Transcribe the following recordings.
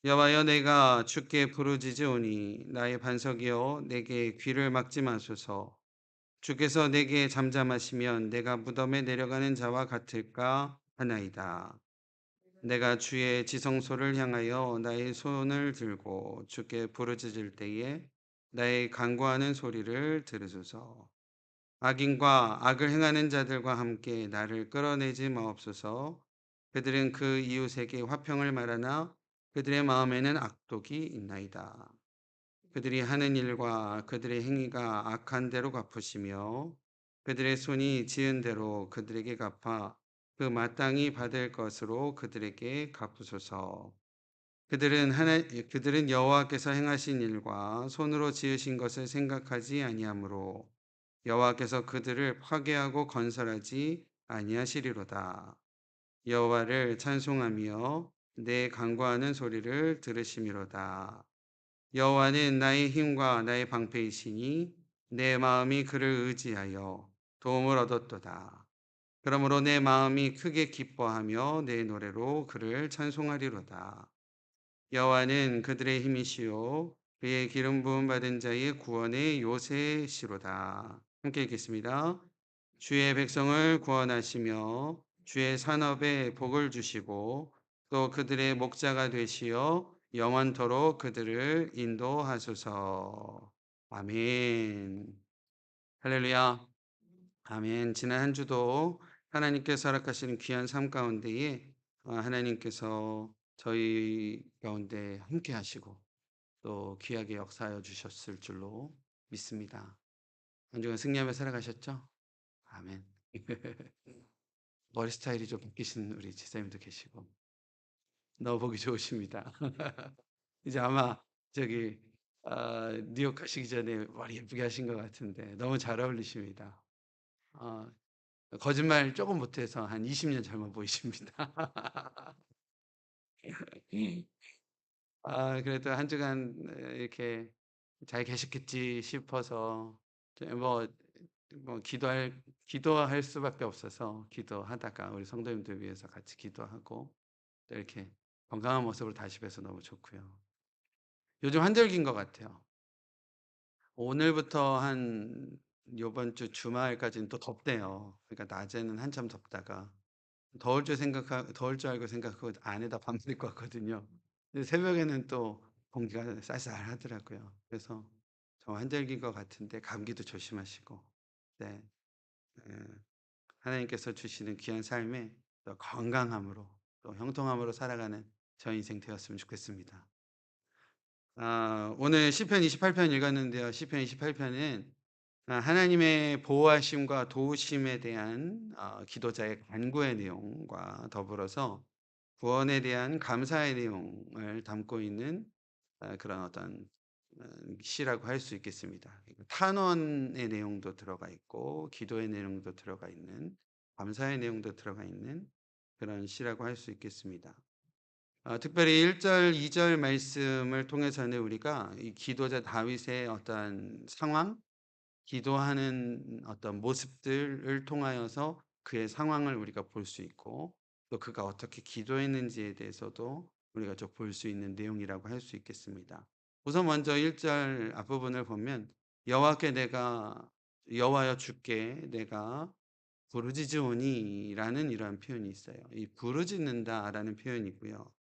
여호와여, 내가 주께 부르짖으오니 나의 반석이여 내게 귀를 막지 마소서. 주께서 내게 잠잠하시면 내가 무덤에 내려가는 자와 같을까 하나이다. 내가 주의 지성소를 향하여 나의 손을 들고 주께 부르짖을 때에 나의 간구하는 소리를 들으소서. 악인과 악을 행하는 자들과 함께 나를 끌어내지 마옵소서. 그들은 그 이웃에게 화평을 말하나 그들의 마음에는 악독이 있나이다. 그들이 하는 일과 그들의 행위가 악한 대로 갚으시며 그들의 손이 지은 대로 그들에게 갚아 그 마땅히 받을 것으로 그들에게 갚으소서. 그들은 여호와께서 행하신 일과 손으로 지으신 것을 생각하지 아니하므로 여호와께서 그들을 파괴하고 건설하지 아니하시리로다. 여호와를 찬송하며 내 간구하는 소리를 들으심이로다. 여호와는 나의 힘과 나의 방패이시니 내 마음이 그를 의지하여 도움을 얻었도다. 그러므로 내 마음이 크게 기뻐하며 내 노래로 그를 찬송하리로다. 여호와는 그들의 힘이시요 그의 기름 부음 받은 자의 구원의 요새시로다. 함께 읽겠습니다. 주의 백성을 구원하시며 주의 산업에 복을 주시고 또 그들의 목자가 되시어 영원토록 그들을 인도하소서. 아멘. 할렐루야. 아멘. 지난 한 주도 하나님께서 허락하시는 귀한 삶 가운데에 하나님께서 저희 가운데 함께 하시고 또 귀하게 역사하여 주셨을 줄로 믿습니다. 한 주간 승리하며 살아가셨죠? 아멘. 머리 스타일이 좀 바뀌신 우리 지사님도 계시고 너무 보기 좋으십니다. 이제 아마 저기 뉴욕 가시기 전에 머리 예쁘게 하신 것 같은데 너무 잘 어울리십니다. 어, 거짓말 조금 못해서 한 20년 젊어 보이십니다. 그래도 한 주간 이렇게 잘 계셨겠지 싶어서 뭐, 기도할 수밖에 없어서 기도하다가 우리 성도님들 위해서 같이 기도하고 또 이렇게 건강한 모습으로 다시 뵈서 너무 좋고요. 요즘 한절기인 것 같아요. 오늘부터 한 요번 주 주말까지는 또 덥대요. 그러니까 낮에는 한참 덥다가 더울 줄 알고 생각하고 안에다 밤새 입고 왔거든요. 근데 새벽에는 또 공기가 쌀쌀하더라고요. 그래서 저 한절기인 것 같은데 감기도 조심하시고, 네, 예, 하나님께서 주시는 귀한 삶에 또 건강함으로 또 형통함으로 살아가는 저 인생 되었으면 좋겠습니다. 오늘 시편 28편 읽었는데요. 시편 28편은 하나님의 보호하심과 도우심에 대한 기도자의 간구의 내용과 더불어서 구원에 대한 감사의 내용을 담고 있는 그런 어떤 시라고 할 수 있겠습니다. 탄원의 내용도 들어가 있고 기도의 내용도 들어가 있는 감사의 내용도 들어가 있는 그런 시라고 할 수 있겠습니다. 특별히 1절, 2절 말씀을 통해서는 우리가 이 기도자 다윗의 어떤 상황, 기도하는 어떤 모습들을 통하여서 그의 상황을 우리가 볼 수 있고 또 그가 어떻게 기도했는지에 대해서도 우리가 좀 볼 수 있는 내용이라고 할 수 있겠습니다. 우선 먼저 1절 앞부분을 보면 여호와께 내가 여호와여 주께 내가 부르짖으오니라는 이러한 표현이 있어요. 이 부르짖는다라는 표현이고요.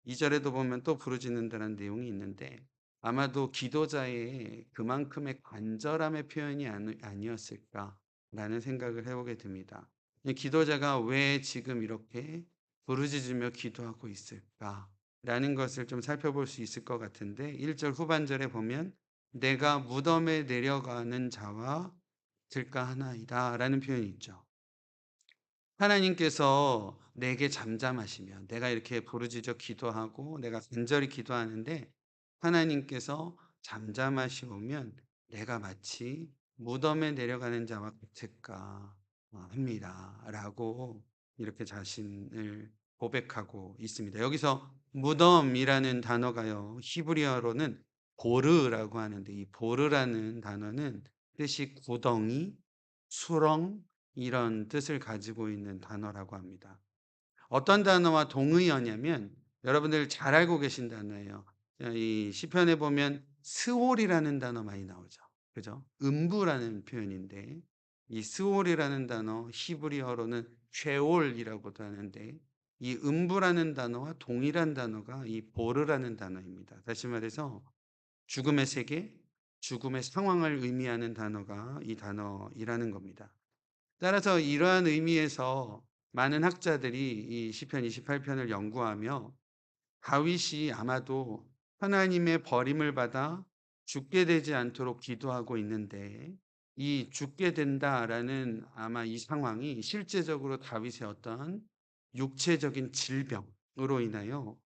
2절에도 보면 또 부르짖는다는 내용이 있는데 아마도 기도자의 그만큼의 간절함의 표현이 아니었을까라는 생각을 해보게 됩니다. 이 기도자가 왜 지금 이렇게 부르짖으며 기도하고 있을까라는 것을 좀 살펴볼 수 있을 것 같은데 1절 후반절에 보면 내가 무덤에 내려가는 자와 들까 하나이다라는 표현이 있죠. 하나님께서 내게 잠잠하시면 내가 이렇게 부르짖어 기도하고 내가 간절히 기도하는데 하나님께서 잠잠하시오면 내가 마치 무덤에 내려가는 자와 같을까 합니다라고 이렇게 자신을 고백하고 있습니다. 여기서 무덤이라는 단어가요. 히브리어로는 보르라고 하는데 이 보르라는 단어는 뜻이 구덩이, 수렁 이런 뜻을 가지고 있는 단어라고 합니다. 어떤 단어와 동의어냐면 여러분들 잘 알고 계신 단어예요. 이 시편에 보면 스홀이라는 단어 많이 나오죠. 그죠? 음부라는 표현인데 이 스홀이라는 단어 히브리어로는 쉐올이라고도 하는데 이 음부라는 단어와 동일한 단어가 이 보르라는 단어입니다. 다시 말해서 죽음의 세계, 죽음의 상황을 의미하는 단어가 이 단어이라는 겁니다. 따라서 이러한 의미에서 많은 학자들이 이 시편 28편을 연구하며 다윗이 아마도 하나님의 버림을 받아 죽게 되지 않도록 기도하고 있는데 이 죽게 된다라는 아마 이 상황이 실제적으로 다윗의 어떤 육체적인 질병으로 인하여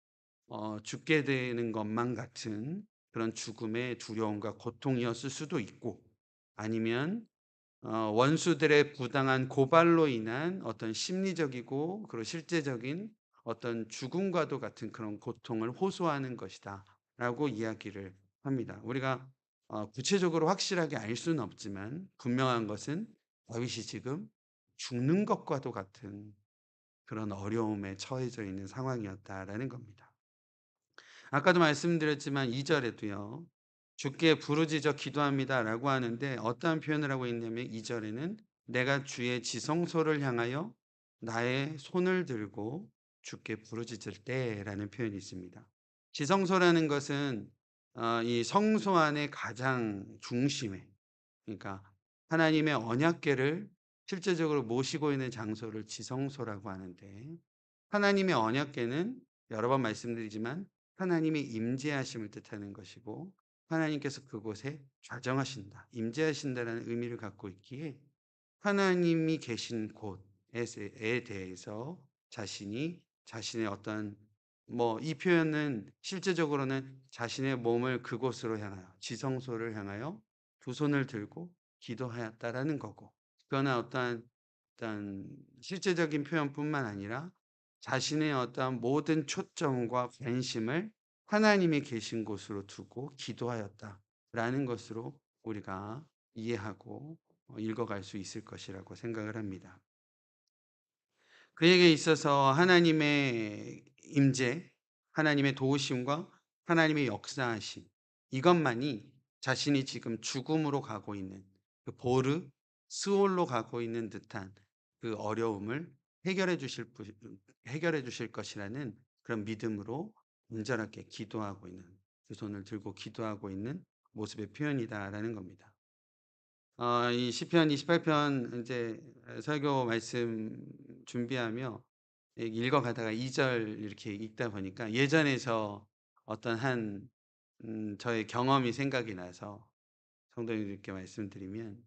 죽게 되는 것만 같은 그런 죽음의 두려움과 고통이었을 수도 있고 아니면 원수들의 부당한 고발로 인한 어떤 심리적이고 그리고 실제적인 어떤 죽음과도 같은 그런 고통을 호소하는 것이다라고 이야기를 합니다. 우리가 구체적으로 확실하게 알 수는 없지만 분명한 것은 다윗이 지금 죽는 것과도 같은 그런 어려움에 처해져 있는 상황이었다라는 겁니다. 아까도 말씀드렸지만 2 절에도요. "주께 부르짖어 기도합니다."라고 하는데 어떠한 표현을 하고 있냐면 2 절에는 "내가 주의 지성소를 향하여 나의 손을 들고 주께 부르짖을 때"라는 표현이 있습니다. 지성소라는 것은 이 성소 안의 가장 중심에 그러니까 하나님의 언약궤를 실제적으로 모시고 있는 장소를 지성소라고 하는데 하나님의 언약궤는 여러 번 말씀드리지만 하나님의 임재하심을 뜻하는 것이고 하나님께서 그곳에 좌정하신다, 임재하신다라는 의미를 갖고 있기에 하나님이 계신 곳에 대해서 자신이 자신의 어떤 이 표현은 실제적으로는 자신의 몸을 그곳으로 향하여 지성소를 향하여 두 손을 들고 기도하였다라는 거고 그러나 어떠한 실제적인 표현뿐만 아니라 자신의 어떠한 모든 초점과 관심을 하나님이 계신 곳으로 두고 기도하였다라는 것으로 우리가 이해하고 읽어갈 수 있을 것이라고 생각을 합니다. 그에게 있어서 하나님의 임재, 하나님의 도우심과 하나님의 역사하심 이것만이 자신이 지금 죽음으로 가고 있는 그 보르 스올로 가고 있는 듯한 그 어려움을 해결해 주실 것이라는 그런 믿음으로 간절하게 기도하고 있는 두 손을 들고 기도하고 있는 모습의 표현이다라는 겁니다. 이 시편 28편 인제 설교 말씀 준비하며 읽어가다가 2절 이렇게 읽다 보니까 예전에 어떤 저의 경험이 생각이 나서 성도님들께 말씀드리면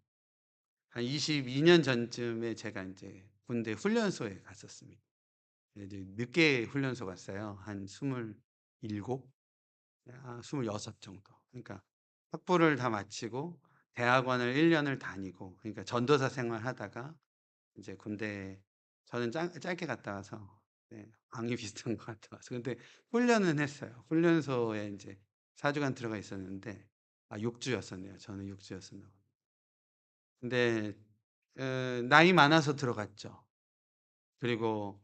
한 22년 전쯤에 제가 인제 군대 훈련소에 갔었습니다. 이제 늦게 훈련소 갔어요. 한 27 26 정도. 그러니까 학부를 다 마치고 대학원을 1 년을 다니고 그러니까 전도사 생활하다가 이제 군대 저는 짧게 갔다 와서 네 방위 비슷한 거 갔다 와서 근데 훈련은 했어요. 훈련소에 인제 4 주간 들어가 있었는데 6 주였었네요. 저는 6 주였었나 보요. 근데 나이 많아서 들어갔죠. 그리고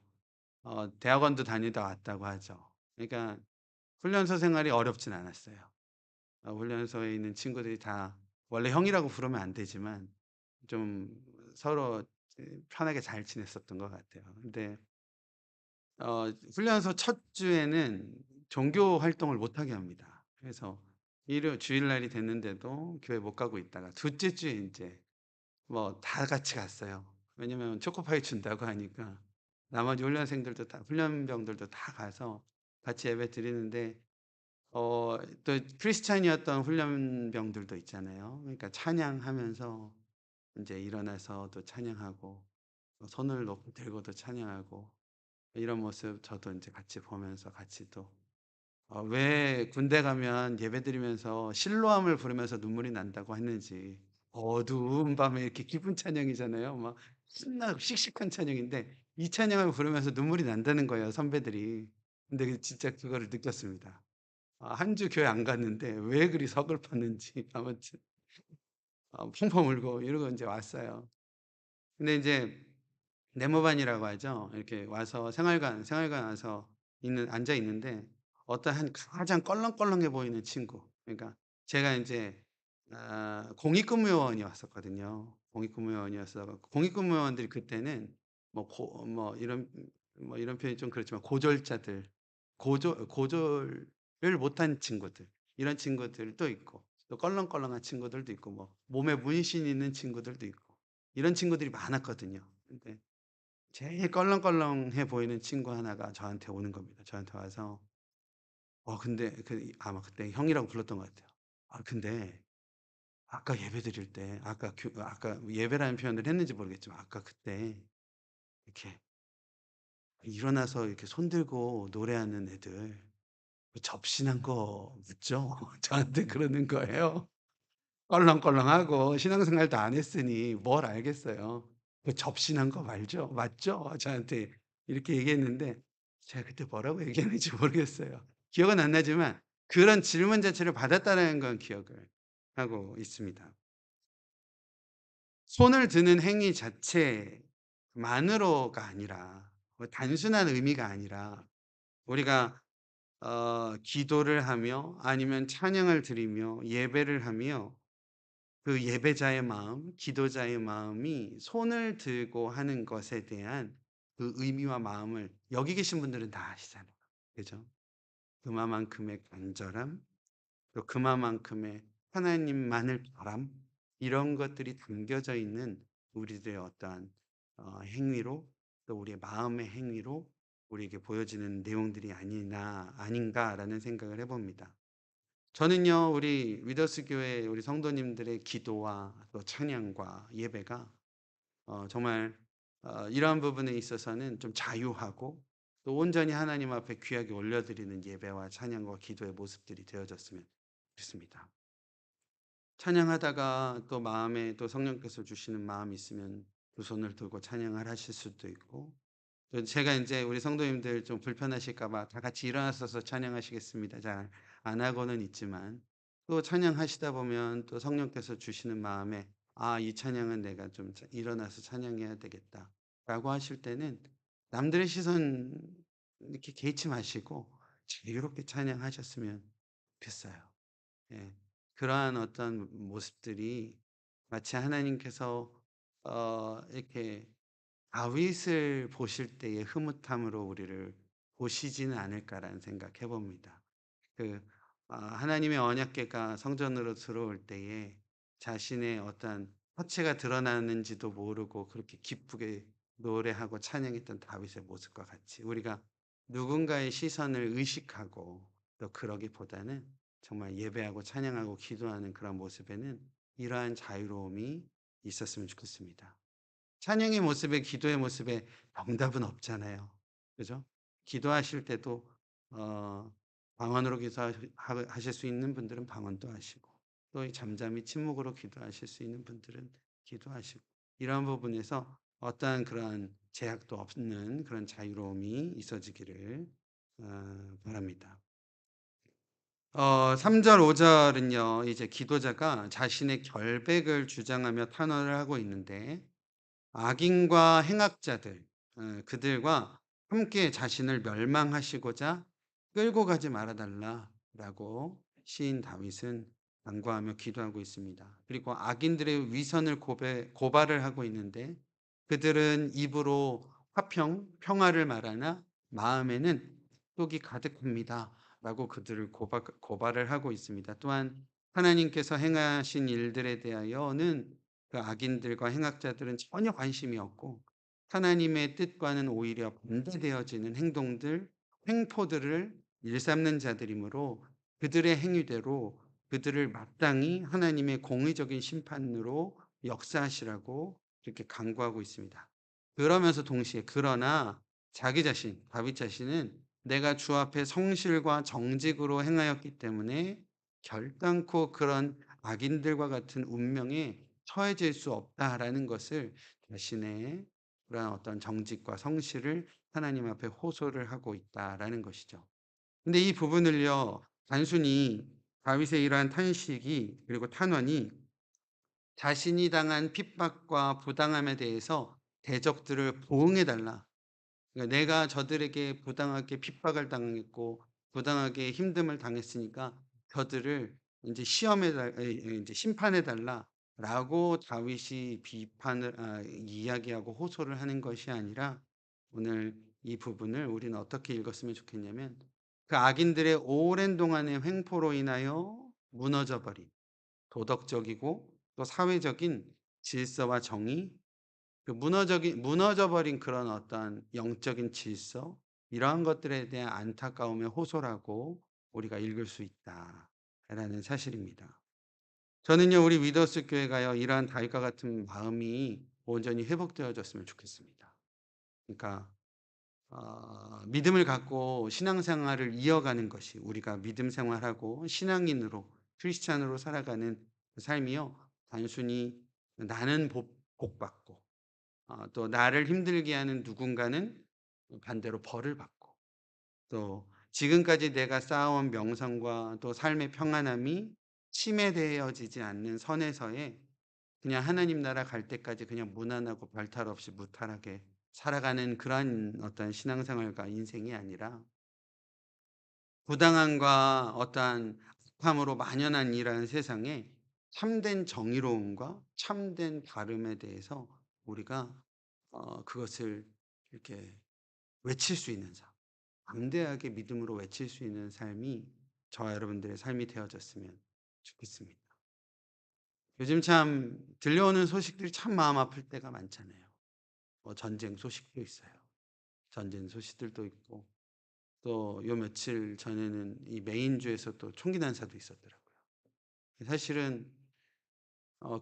대학원도 다니다 왔다고 하죠. 그러니까 훈련소 생활이 어렵진 않았어요. 훈련소에 있는 친구들이 다 원래 형이라고 부르면 안 되지만 좀 서로 편하게 잘 지냈었던 것 같아요. 근데 훈련소 첫 주에는 종교 활동을 못 하게 합니다. 그래서 일요 주일날이 됐는데도 교회 못 가고 있다가 둘째 주에 인제 다 같이 갔어요. 왜냐면 초코파이 준다고 하니까 나머지 훈련병들도 다 가서 같이 예배 드리는데 또 크리스찬이었던 훈련병들도 있잖아요. 그러니까 찬양하면서 인제 일어나서 또 찬양하고 손을 높이 들고도 찬양하고 이런 모습 저도 인제 같이 보면서 같이 또 왜 군대 가면 예배드리면서 실로암을 부르면서 눈물이 난다고 했는지 어두운 밤에 이렇게 기쁜 찬양이잖아요. 막 신나고 씩씩한 찬양인데 이 찬양을 부르면서 눈물이 난다는 거예요, 선배들이. 근데 진짜 그거를 느꼈습니다. 한 주 교회 안 갔는데 왜 그리 서글펐는지 아무튼 펑펑 울고 이러고 인제 왔어요. 근데 인제 네모반이라고 하죠. 이렇게 와서 생활관 와서 앉아 있는데 어떤 한 가장 껄렁껄렁해 보이는 친구, 그러니까 제가 인제 공익근무요원이 왔었거든요. 공익근무요원이어서 공익근무요원들이 그때는 이런 표현이 좀 그렇지만 고졸자들, 고졸을 못한 친구들, 이런 친구들도 있고 또 껄렁껄렁한 친구들도 있고 뭐 몸에 문신 있는 친구들도 있고 이런 친구들이 많았거든요. 근데 제일 껄렁껄렁해 보이는 친구 하나가 저한테 오는 겁니다. 저한테 와서 근데 아마 그때 형이라고 불렀던 것 같아요. 근데 아까 예배드릴 때 아까 예배라는 표현을 했는지 모르겠지만 아까 그때 이렇게 일어나서 이렇게 손 들고 노래하는 애들 그 접신한 거 맞죠?" 저한테 그러는 거예요. 껄렁껄렁하고 신앙생활도 안 했으니 뭘 알겠어요. 그 접신한 거 말죠 맞죠? 저한테 이렇게 얘기했는데 제가 그때 뭐라고 얘기했는지 모르겠어요. 기억은 안 나지만 그런 질문 자체를 받았다는 건 기억을 하고 있습니다. 손을 드는 행위 자체만으로가 아니라 단순한 의미가 아니라 우리가 기도를 하며 아니면 찬양을 드리며 예배를 하며 그 예배자의 마음, 기도자의 마음이 손을 들고 하는 것에 대한 그 의미와 마음을 여기 계신 분들은 다 아시잖아요. 그죠? 그만큼의 간절함, 또 그만큼의 하나님만을 바람, 이런 것들이 담겨져 있는 우리들의 어떠한 행위로, 또 우리의 마음의 행위로 우리에게 보여지는 내용들이 아닌가라는 생각을 해 봅니다. 저는요, 우리 위더스 교회 우리 성도님들의 기도와 또 찬양과 예배가 정말 이러한 부분에 있어서는 좀 자유하고 또 온전히 하나님 앞에 귀하게 올려드리는 예배와 찬양과 기도의 모습들이 되어졌으면 좋겠습니다. 찬양하다가 또 마음에 또 성령께서 주시는 마음이 있으면 두 손을 들고 찬양을 하실 수도 있고, 또 제가 인제 우리 성도님들 좀 불편하실까 봐 다 같이 일어나셔서 찬양하시겠습니다. 잘 안 하고는 있지만 또 찬양하시다 보면 또 성령께서 주시는 마음에 '아 이 찬양은 내가 좀 일어나서 찬양해야 되겠다.'라고 하실 때는 남들의 시선 이렇게 개의치 마시고 자유롭게 찬양하셨으면 좋겠어요. 예. 그러한 어떤 모습들이 마치 하나님께서 이렇게 다윗을 보실 때의 흐뭇함으로 우리를 보시지는 않을까라는 생각해 봅니다. 하나님의 언약궤가 성전으로 들어올 때에 자신의 어떠한 허체가 드러나는지도 모르고 그렇게 기쁘게 노래하고 찬양했던 다윗의 모습과 같이 우리가 누군가의 시선을 의식하고 또 그러기보다는 정말 예배하고 찬양하고 기도하는 그런 모습에는 이러한 자유로움이 있었으면 좋겠습니다. 찬양의 모습에 기도의 모습에 정답은 없잖아요. 그죠? 기도하실 때도 어 방언으로 하실 수 있는 분들은 방언도 하시고 또 잠잠히 침묵으로 기도하실 수 있는 분들은 기도하시고 이러한 부분에서 어떠한 그러한 제약도 없는 그런 자유로움이 있어지기를 바랍니다. 3 절 5 절은요. 이제 기도자가 자신의 결백을 주장하며 탄원을 하고 있는데 악인과 행악자들 그들과 함께 자신을 멸망하시고자 끌고 가지 말아 달라라고 시인 다윗은 간구하며 기도하고 있습니다. 그리고 악인들의 위선을 고발을 하고 있는데 그들은 입으로 화평, 평화를 말하나 마음에는 독이 가득합니다라고 그들을 고발을 하고 있습니다. 또한 하나님께서 행하신 일들에 대하여는 그 악인들과 행악자들은 전혀 관심이 없고 하나님의 뜻과는 오히려 반대되어지는 행포들을 일삼는 자들이므로 그들의 행위대로 그들을 마땅히 하나님의 공의적인 심판으로 역사하시라고 이렇게 간구하고 있습니다. 그러면서 동시에 그러나 자기 자신, 다윗 자신은 내가 주 앞에 성실과 정직으로 행하였기 때문에 결단코 그런 악인들과 같은 운명에 처해질 수 없다라는 것을 자신의 그런 어떤 정직과 성실을 하나님 앞에 호소를 하고 있다라는 것이죠. 근데 이 부분을요, 단순히 다윗의 이러한 탄식이 그리고 탄원이 자신이 당한 핍박과 부당함에 대해서 대적들을 보응해 달라, 그러니까 내가 저들에게 부당하게 핍박을 당했고 부당하게 힘듦을 당했으니까 저들을 인제 시험해 달 인제 심판해 달라라고 다윗이 비판을 이야기하고 호소를 하는 것이 아니라 오늘 이 부분을 우리는 어떻게 읽었으면 좋겠냐면 그 악인들의 오랜 동안의 횡포로 인하여 무너져 버린 도덕적이고 또 사회적인 질서와 정의, 그 무너져 버린 그런 어떤 영적인 질서, 이러한 것들에 대한 안타까움의 호소라고 우리가 읽을 수 있다라는 사실입니다. 저는요, 우리 위더스 교회가요, 이러한 다윗과 같은 마음이 온전히 회복되어졌으면 좋겠습니다. 그러니까 믿음을 갖고 신앙생활을 이어가는 것이, 우리가 믿음 생활하고 신앙인으로 크리스찬으로 살아가는 그 삶이요, 단순히 나는 복받고 또 나를 힘들게 하는 누군가는 반대로 벌을 받고, 또 지금까지 내가 쌓아온 명성과 또 삶의 평안함이 침해되어지지 않는 선에서의 그냥 하나님 나라 갈 때까지 그냥 무난하고 별탈 없이 무탈하게 살아가는 그러한 어떤 신앙생활과 인생이 아니라 부당함과 어떠한 악함으로 만연한 이러한 세상에 참된 정의로움과 참된 바름에 대해서 우리가 그것을 이렇게 외칠 수 있는 삶, 담대하게 믿음으로 외칠 수 있는 삶이 저와 여러분들의 삶이 되어졌으면 좋겠습니다. 요즘 참 들려오는 소식들이 참 마음 아플 때가 많잖아요. 뭐 전쟁 소식도 있어요. 전쟁 소식들도 있고 또 요 며칠 전에는 이 메인주에서 또 총기 난사도 있었더라고요. 사실은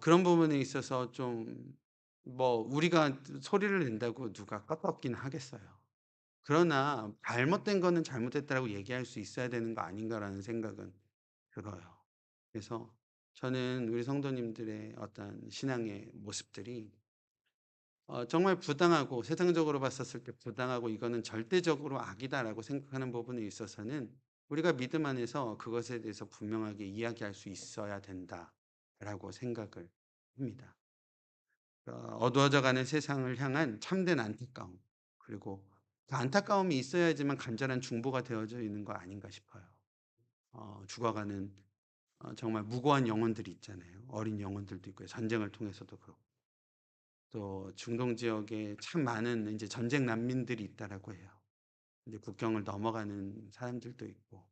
그런 부분에 있어서 좀 뭐 우리가 소리를 낸다고 누가 껐었긴 하겠어요. 그러나 '잘못된 거는 잘못됐다.'라고 얘기할 수 있어야 되는 거 아닌가.'라는 생각은 들어요. 그래서 저는 우리 성도님들의 어떤 신앙의 모습들이 정말 부당하고 세상적으로 봤었을 때 부당하고 '이거는 절대적으로 악이다.'라고 생각하는 부분에 있어서는 우리가 믿음 안에서 그것에 대해서 분명하게 이야기할 수 있어야 된다라고 생각을 합니다. 어두워져 가는 세상을 향한 참된 안타까움, 그리고 그 안타까움이 있어야지만 간절한 중보가 되어져 있는 거 아닌가 싶어요. 죽어가는 정말 무고한 영혼들이 있잖아요. 어린 영혼들도 있고요. 전쟁을 통해서도 그렇고. 또 중동 지역에 참 많은 인제 전쟁 난민들이 있다라고 해요. 이제 국경을 넘어가는 사람들도 있고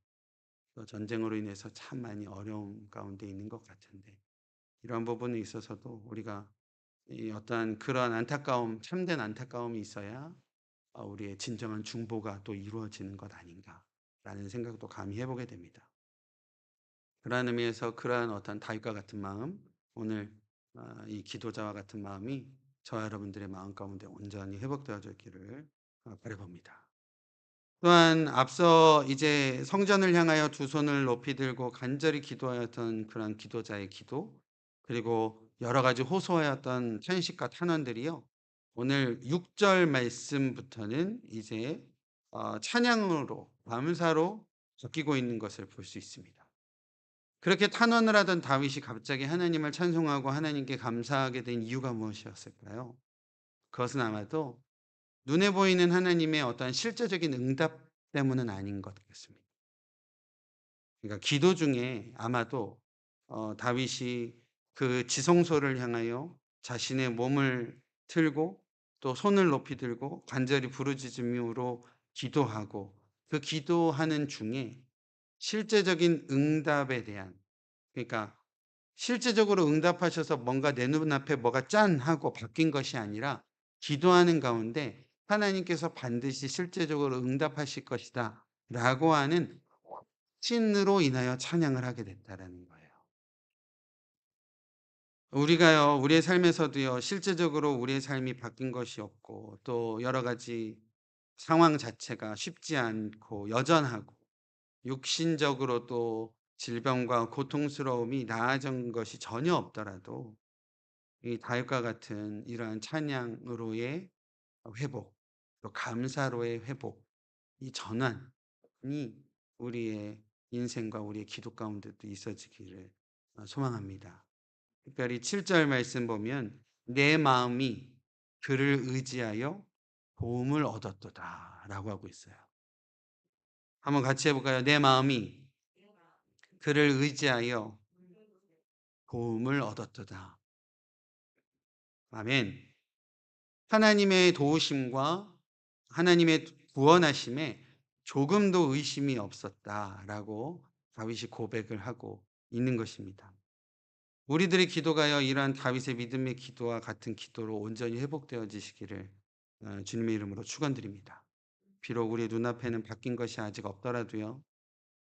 또 전쟁으로 인해서 참 많이 어려움 가운데 있는 것 같은데, 이러한 부분에 있어서도 우리가 이 어떠한 그런 안타까움, 참된 안타까움이 있어야 우리의 진정한 중보가 또 이루어지는 것 아닌가라는 생각도 감히 해 보게 됩니다. 그러한 의미에서 그러한 어떤 다윗과 같은 마음, 오늘 이 기도자와 같은 마음이 저와 여러분들의 마음 가운데 온전히 회복되어져 있기를 바라봅니다. 또한 앞서 이제 성전을 향하여 두 손을 높이 들고 간절히 기도하였던 그런 기도자의 기도, 그리고 여러 가지 호소하였던 탄식과 탄원들이요, 오늘 6절 말씀부터는 이제 찬양으로 감사로 바뀌고 있는 것을 볼 수 있습니다. 그렇게 탄원을 하던 다윗이 갑자기 하나님을 찬송하고 하나님께 감사하게 된 이유가 무엇이었을까요? 그것은 아마도 눈에 보이는 하나님의 어떠한 실제적인 응답 때문은 아닌 것 같습니다. 그러니까 기도 중에 아마도 다윗이 그 지성소를 향하여 자신의 몸을 틀고 또 손을 높이 들고 간절히 부르짖음으로 기도하고, 그 기도하는 중에 실제적인 응답에 대한, 그러니까 실제적으로 응답하셔서 뭔가 내 눈앞에 뭐가 짠 하고 바뀐 것이 아니라 기도하는 가운데 하나님께서 반드시 실제적으로 응답하실 것이다 라고 하는 확신으로 인하여 찬양을 하게 됐다라는 거예요. 우리가요, 우리의 삶에서도요, 실제적으로 우리의 삶이 바뀐 것이 없고 또 여러 가지 상황 자체가 쉽지 않고 여전하고 육신적으로도 질병과 고통스러움이 나아진 것이 전혀 없더라도 이 다윗과 같은 이러한 찬양으로의 회복, 또 감사로의 회복, 이 전환이 우리의 인생과 우리의 기도 가운데도 있어지기를 소망합니다. 특별히 7절 말씀 보면 내 마음이 그를 의지하여 도움을 얻었도다라고 하고 있어요. 한번 같이 해 볼까요? 내 마음이 그를 의지하여 도움을 얻었도다. 아멘. 하나님의 도우심과 하나님의 구원하심에 조금도 의심이 없었다라고 다윗이 고백을 하고 있는 것입니다. 우리들의 기도가요, 이러한 다윗의 믿음의 기도와 같은 기도로 온전히 회복되어지시기를 주님의 이름으로 축원드립니다. 비록 우리 눈앞에는 바뀐 것이 아직 없더라도요,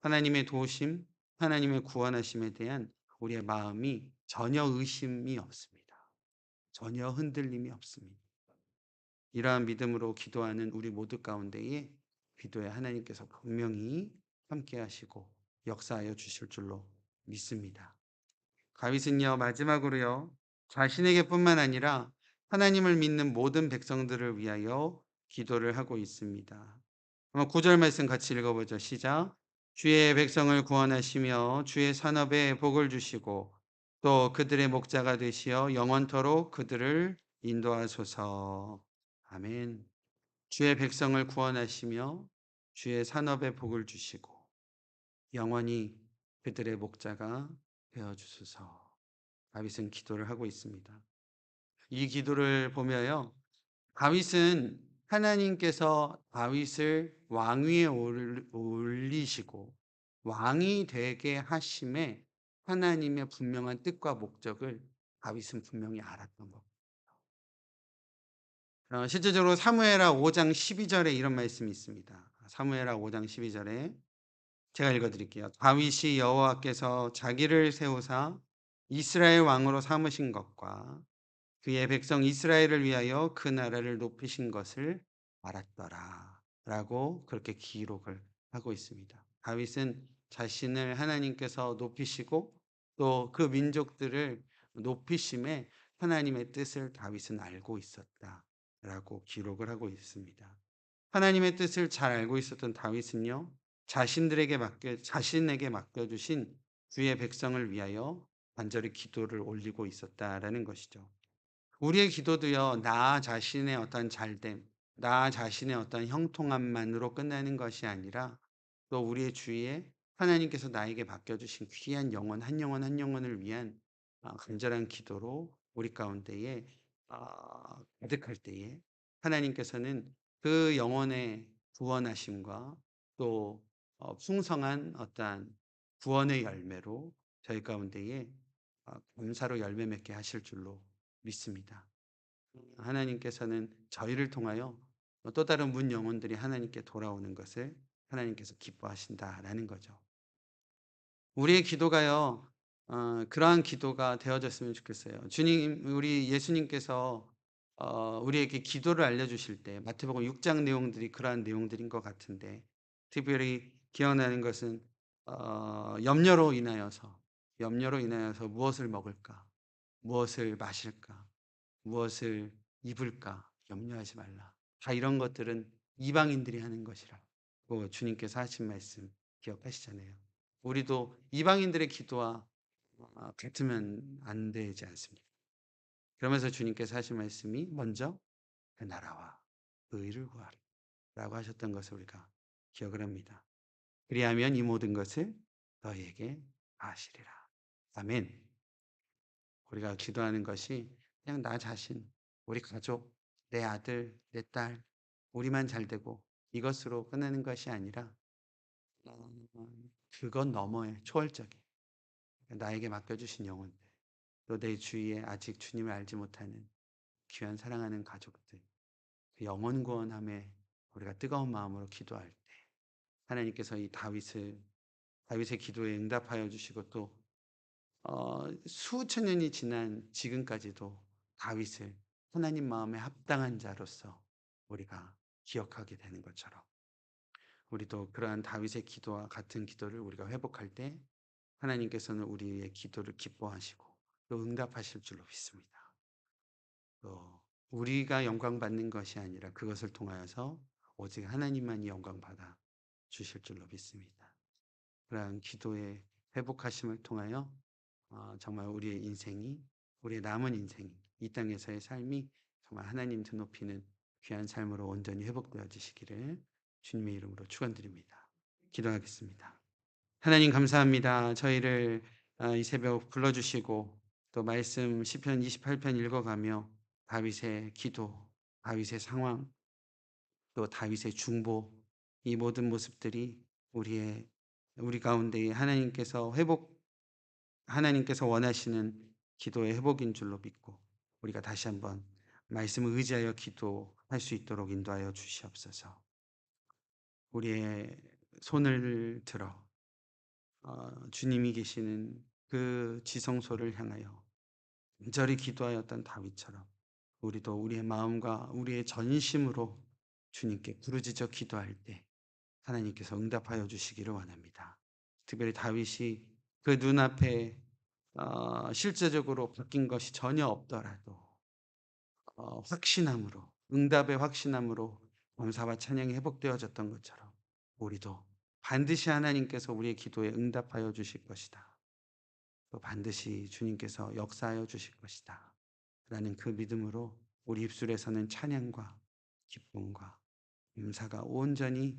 하나님의 도우심, 하나님의 구원하심에 대한 우리의 마음이 전혀 의심이 없습니다. 전혀 흔들림이 없습니다. 이러한 믿음으로 기도하는 우리 모두 가운데에 기도에 하나님께서 분명히 함께 하시고 역사하여 주실 줄로 믿습니다. 다윗은요, 마지막으로요, 자신에게뿐만 아니라 하나님을 믿는 모든 백성들을 위하여 기도를 하고 있습니다. 한번 9절 말씀 같이 읽어보죠. 시작. 주의 백성을 구원하시며 주의 산업에 복을 주시고 또 그들의 목자가 되시어 영원토록 그들을 인도하소서. 아멘. 주의 백성을 구원하시며 주의 산업에 복을 주시고 영원히 그들의 목자가 되어 주소서. 다윗은 기도를 하고 있습니다. 이 기도를 보면요, 다윗은 하나님께서 다윗을 왕위에 올리시고 왕이 되게 하심에 하나님의 분명한 뜻과 목적을 다윗은 분명히 알았던 것. 실제적으로 사무엘하 5장 12절에 이런 말씀이 있습니다. 사무엘하 5장 12절에 제가 읽어드릴게요. 다윗이 여호와께서 자기를 세우사 이스라엘 왕으로 삼으신 것과 그의 백성 이스라엘을 위하여 그 나라를 높이신 것을 알았더라 라고 그렇게 기록을 하고 있습니다. 다윗은 자신을 하나님께서 높이시고 또 그 민족들을 높이심에 하나님의 뜻을 다윗은 알고 있었다 라고 기록을 하고 있습니다. 하나님의 뜻을 잘 알고 있었던 다윗은요, 자신에게 맡겨주신 주의 백성을 위하여 간절히 기도를 올리고 있었다라는 것이죠. 우리의 기도도요, 나 자신의 어떤 잘됨, 나 자신의 어떤 형통함만으로 끝나는 것이 아니라 또 우리의 주위에 하나님께서 나에게 맡겨주신 귀한 영혼, 한 영혼 한 영혼을 위한 간절한 기도로 우리 가운데에 가득할 때에 하나님께서는 그 영혼의 구원하심과 또 풍성한 어떠한 구원의 열매로 저희 가운데에 감사로 열매 맺게 하실 줄로 믿습니다. 하나님께서는 저희를 통하여 또 다른 문 영혼들이 하나님께 돌아오는 것을 하나님께서 기뻐하신다라는 거죠. 우리의 기도가요, 그러한 기도가 되어졌으면 좋겠어요. 주님, 우리 예수님께서 우리에게 기도를 알려주실 때 마태복음 6장 내용들이 그러한 내용들인 것 같은데 특별히 기억나는 것은 염려로 인하여서 무엇을 먹을까, 무엇을 마실까, 무엇을 입을까 염려하지 말라. 다 이런 것들은 이방인들이 하는 것이라. 주님께서 하신 말씀 기억하시잖아요. 우리도 이방인들의 기도와 같으면 안 되지 않습니까? 그러면서 주님께서 하신 말씀이 먼저 그 나라와 그 의를 구하라 라고 하셨던 것을 우리가 기억을 합니다. 그리하면 이 모든 것을 너희에게 하시리라. 아멘. 우리가 기도하는 것이 그냥 나 자신, 우리 가족, 내 아들, 내 딸, 우리만 잘 되고 이것으로 끝나는 것이 아니라 그건 너머의 초월적인 나에게 맡겨주신 영혼들, 또 내 주위에 아직 주님을 알지 못하는 귀한 사랑하는 가족들, 그 영혼 구원함에 우리가 뜨거운 마음으로 기도할 때 하나님께서 이 다윗의 기도에 응답하여 주시고 또 수천 년이 지난 지금까지도 다윗을 하나님 마음에 합당한 자로서 우리가 기억하게 되는 것처럼 우리도 그러한 다윗의 기도와 같은 기도를 우리가 회복할 때 하나님께서는 우리의 기도를 기뻐하시고 또 응답하실 줄로 믿습니다. 또 우리가 영광 받는 것이 아니라 그것을 통하여서 오직 하나님만이 영광 받아 주실 줄로 믿습니다. 그러한 기도의 회복하심을 통하여 정말 우리의 남은 인생이 이 땅에서의 삶이 정말 하나님 드높이는 귀한 삶으로 온전히 회복되어지시기를 주님의 이름으로 축원드립니다. 기도하겠습니다. 하나님 감사합니다. 저희를 이 새벽 불러주시고 또 말씀 시편 28편 읽어가며 다윗의 기도, 다윗의 상황, 또 다윗의 중보, 이 모든 모습들이 우리 가운데 하나님께서 원하시는 기도의 회복인 줄로 믿고 우리가 다시 한번 말씀을 의지하여 기도할 수 있도록 인도하여 주시옵소서. 우리의 손을 들어 주님이 계시는 그 지성소를 향하여 간절히 기도하였던 다윗처럼 우리도 우리의 마음과 우리의 전심으로 주님께 부르짖어 기도할 때 하나님께서 응답하여 주시기를 원합니다. 특별히 다윗이 그 눈앞에 실제적으로 바뀐 것이 전혀 없더라도 확신함으로, 응답의 확신함으로 감사와 찬양이 회복되어졌던 것처럼 우리도 반드시 하나님께서 우리의 기도에 응답하여 주실 것이다. 또 반드시 주님께서 역사하여 주실 것이다. 라는 그 믿음으로 우리 입술에서는 찬양과 기쁨과 감사가 온전히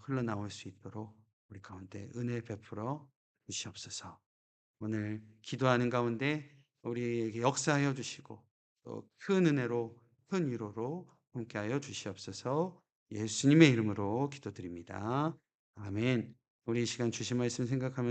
흘러나올 수 있도록 우리 가운데 은혜 베풀어 주시옵소서. 오늘 기도하는 가운데 우리에게 역사하여 주시고 또 큰 은혜로 큰 위로로 함께하여 주시옵소서. 예수님의 이름으로 기도드립니다. 아멘. 우리 이 시간 주신 말씀 생각하면서